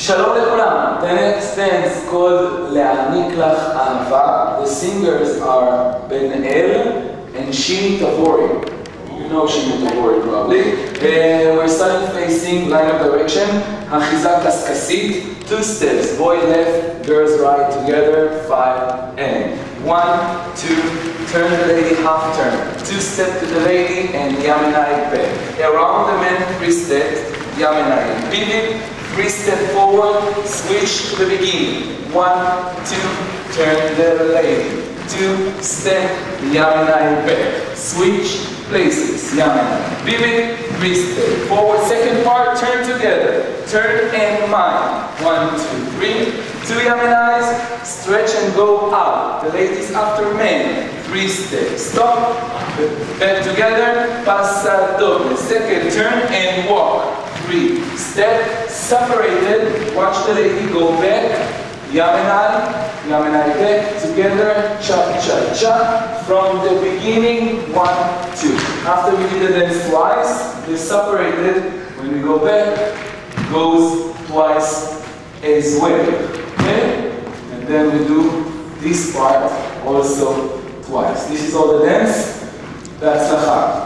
Shalom לכולם. The next dance is called להעניק לך אהבה. The singers are Ben El and Shini Tavori. You know Shini Tavori probably. We're starting facing line of direction. אחיזה קשקשית. 2 steps. Boy left, girls right together. 5 and 1, 2. Turn the lady half turn. 2 step to the lady and Yaminai back. Around the man 3 steps. Yaminai pivot. 3 step forward, switch to the beginning. 1, 2, turn the lady. 2 step, Yaminai back. Switch places, Yaminai. Pivot, 3 step. Forward, second part, turn together. Turn and mind. 1, 2, 3. 2 Yaminais, stretch and go out. The ladies after men. 3 steps. Stop, back together, passa doble. Second turn and walk. 3 step, separated, watch the lady go back, Yaminai, Yaminai back, together, cha-cha-cha, from the beginning, 1, 2. After we did the dance twice, we separated, when we go back, goes twice as well, okay? And then we do this part also twice. This is all the dance, בהצלחה.